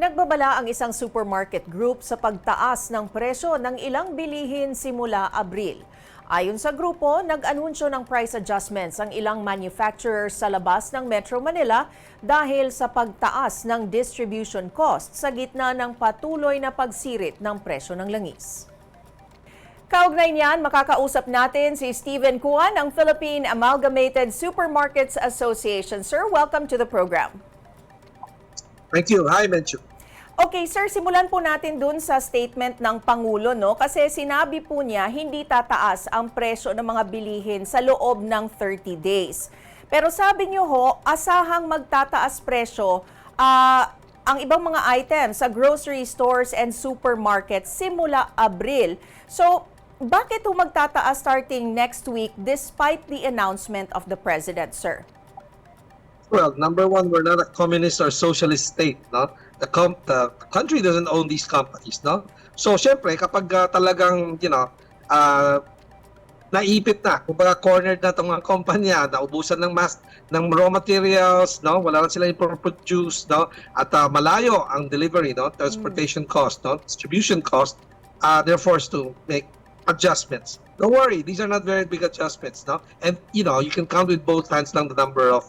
Nagbabala ang isang supermarket group sa pagtaas ng presyo ng ilang bilihin simula Abril. Ayon sa grupo, nag-anunsyo ng price adjustments ang ilang manufacturers sa labas ng Metro Manila dahil sa pagtaas ng distribution cost sa gitna ng patuloy na pagsirit ng presyo ng langis. Kaugnay niyan, makakausap natin si Steven Kuan ng Philippine Amalgamated Supermarkets Association. Sir, welcome to the program. Thank you. Hi, Menchu. Okay, sir, simulan po natin dun sa statement ng Pangulo, no? Kasi sinabi po niya hindi tataas ang presyo ng mga bilihin sa loob ng 30 days. Pero sabi niyo ho, asahang magtataas presyo ang ibang mga items sa grocery stores and supermarkets simula Abril. So, bakit ho magtataas starting next week despite the announcement of the President, sir? Well, number one, we're not a communist or socialist state, no? The country doesn't own these companies, no? So, syempre, kapag talagang, naipit na, kumbaga cornered na itong mga kumpanya, naubusan ng raw materials, no? Wala na sila produce, no? At malayo ang delivery, no? Transportation cost, no? Distribution cost, they're forced to make adjustments. Don't worry, these are not very big adjustments, no? And, you can count with both hands lang the number of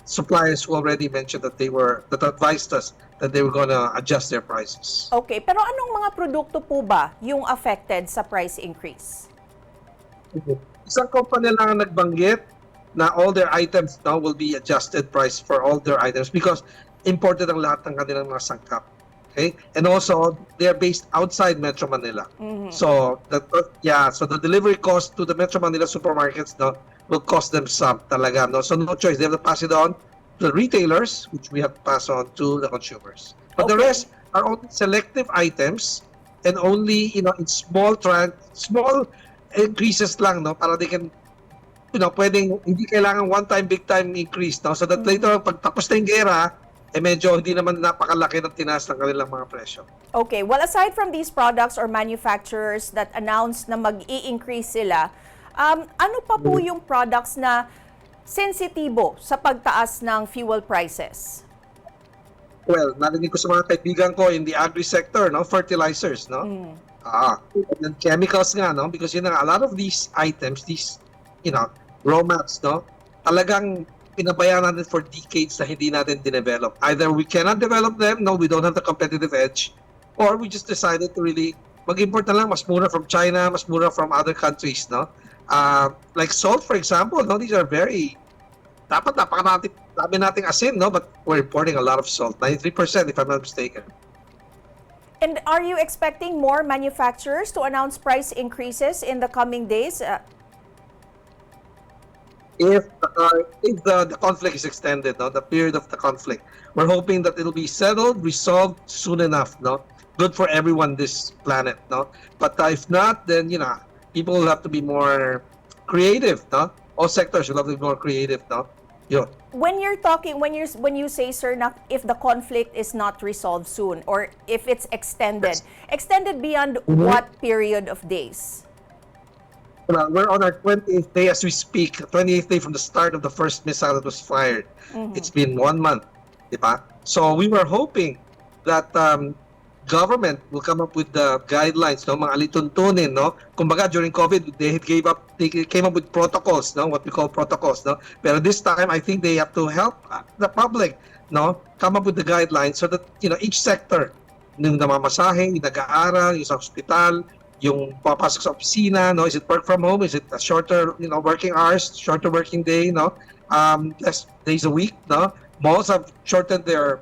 suppliers who already mentioned that that advised us that they were going to adjust their prices. Okay, pero anong mga produkto po ba yung affected sa price increase? Isang company lang ang nagbanggit na all their items now will be adjusted price for all their items because imported ang lahat ng kanilang mga sangkap. Okay? And also, they're based outside Metro Manila. So, the delivery cost to the Metro Manila supermarkets now will cost them some talaga. No? So, no choice. They have to pass it on to the retailers, which we have to pass on to the consumers. But the rest are only selective items and only, in small increases lang, no? Para they can, pwedeng, hindi kailangan one-time, big-time increase, no? So that later, pag tapos na yung gera, medyo hindi naman napakalaki ng tinaas ng kanilang mga presyo. Okay, well, aside from these products or manufacturers that announced na mag-i-increase sila, ano pa po yung products na sensitibo sa pagtaas ng fuel prices? Well, narinig ko sa mga kaibigan ko in the agri-sector, no? Fertilizers, no? And chemicals nga, no? Because a lot of these items, these, raw mats, no? Talagang pinabayaan natin for decades na hindi natin dinevelop. Either we cannot develop them, no, we don't have the competitive edge, or we just decided to really mag-import na lang, mas mura from China, mas mura from other countries, no? Like salt, for example, no, these are dapat dami nating asin, no, but we're importing a lot of salt, 93% if I'm not mistaken. And are you expecting more manufacturers to announce price increases in the coming days? If the conflict is extended, no, the period of the conflict, we're hoping that it'll be settled, resolved soon enough, no, good for everyone this planet, no. But if not, then people will have to be more creative, no. All sectors will have to be more creative, no. When you say, sir, if the conflict is not resolved soon or if it's extended, extended beyond what period of days? Well, we're on our 28th day as we speak, 28th day from the start of the first missile that was fired. It's been 1 month, diba? So we were hoping that government will come up with the guidelines, no, mga alituntunin, no. Kumbaga during COVID, they came up with protocols, no, what we call protocols, no. Pero this time, I think they have to help the public, no, come up with the guidelines so that each sector, yung namamasahe, yung nag-aaral, yung sa hospital, yung papasok sa opisina, no, is it work from home, is it a shorter, working hours, shorter working day, no, less days a week, no. Malls have shortened their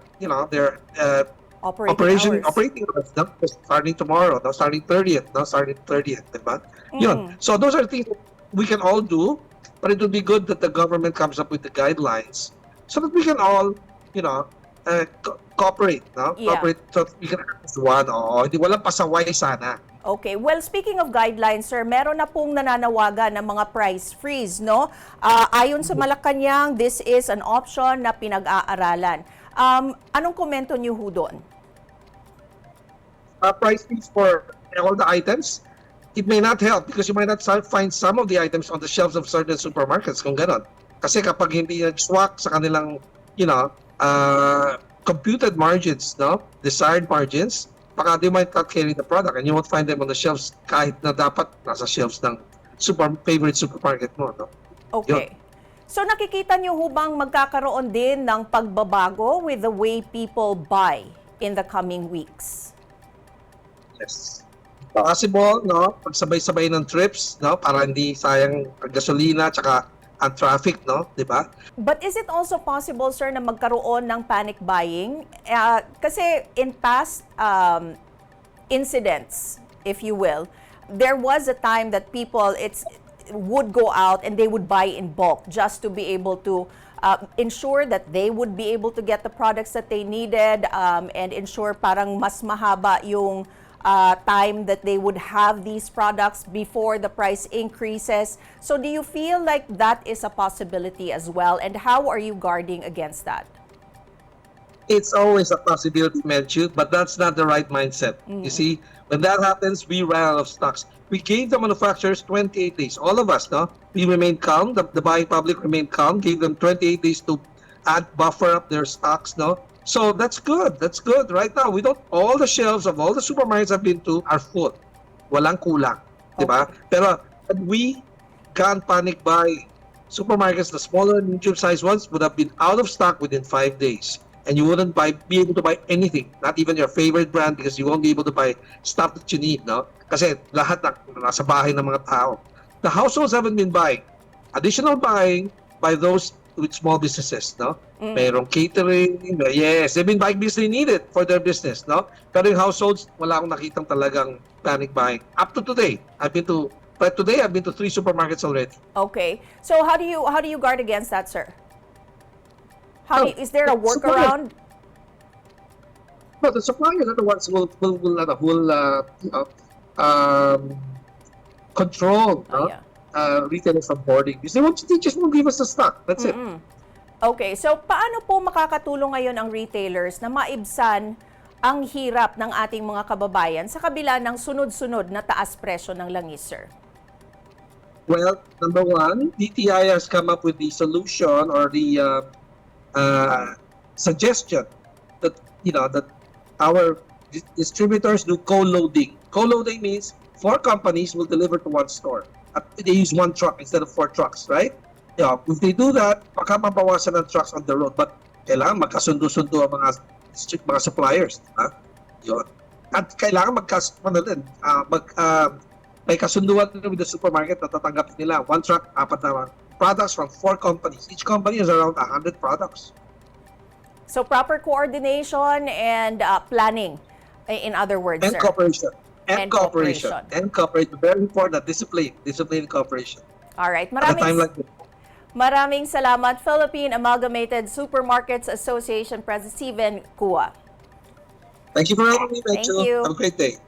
operating hours, no? Starting tomorrow, no? Starting 30th, diba? So those are things that we can all do, but it would be good that the government comes up with the guidelines so that we can all, cooperate, no? Yeah. Cooperate so that we can act as one, hindi walang pasaway sana. Okay. Well, speaking of guidelines, sir, meron na pong nananawagan ng mga price freeze, no? Ayon sa Malacanang, this is an option na pinag-aaralan. Anong komento niyo ho doon? Price freeze for all the items, it may not help because you might not find some of the items on the shelves of certain supermarkets kung ganon. Kasi kapag hindi nag-swak sa kanilang, computed margins, no? Desired margins, baka they might not carry the product and you won't find them on the shelves kahit na dapat nasa shelves ng favorite supermarket mo, no? Okay. So nakikita niyo ho bang magkakaroon din ng pagbabago with the way people buy in the coming weeks? Yes. Possible, no? Pagsabay-sabay ng trips, no? Para hindi sayang ang gasolina tsaka ang traffic, no? Di ba? But is it also possible, sir, na magkaroon ng panic buying? Kasi in past incidents, if you will, there was a time that people would go out and they would buy in bulk just to be able to ensure that they would be able to get the products that they needed and ensure parang mas mahaba yung time that they would have these products before the price increases. So do you feel like that is a possibility as well? And how are you guarding against that? It's always a possibility, Medju, but that's not the right mindset. You see, when that happens, we ran out of stocks. We gave the manufacturers 28 days. All of us, no? We remained calm. The buying public remained calm. Gave them 28 days to buffer up their stocks, no? So that's good. That's good. Right now, all the shelves of all the supermarkets I've been to are full. Walang kulang. Diba? Pero we can't panic buy. Supermarkets, the smaller and medium-sized ones, would have been out of stock within 5 days. And you wouldn't be able to buy anything, not even your favorite brand, because you won't be able to buy stuff that you need, no? Kasi lahat nasa bahay ng mga tao. The households haven't been buying. Additional buying by those with small businesses, no? Merong catering, yes, they've been buying because they need it for their business, no? Pero yung households, wala akong nakitang talagang panic buying. Up to today, I've been to 3 supermarkets already. Okay. So how do you guard against that, sir? Is there a workaround? No, the suppliers are the ones who will control retailers from boarding because they just won't give us the stock. That's it. Okay, so paano po makakatulong ngayon ang retailers na maibsan ang hirap ng ating mga kababayan sa kabila ng sunod-sunod na taas presyo ng langis, sir? Well, number one, DTI has come up with the solution or the suggestion that that our distributors do co-loading. Co-loading means 4 companies will deliver to one store. They use 1 truck instead of 4 trucks, right? Yeah, if they do that, baka mabawasan ng trucks on the road. But kailangan magkasundo-sundo ang mga suppliers. Yun. At kailangan may kasunduan with the supermarket na tatanggap nila. 1 truck, 4 na products from 4 companies. Each company has around 100 products. So proper coordination and planning, in other words, And sir. cooperation. And cooperation. And cooperation. Very important. Discipline and cooperation. All right. At a time like this. Maraming salamat, Philippine Amalgamated Supermarkets Association President Steven Cua. Thank you for having me, Thank Metro. you. Have a great day.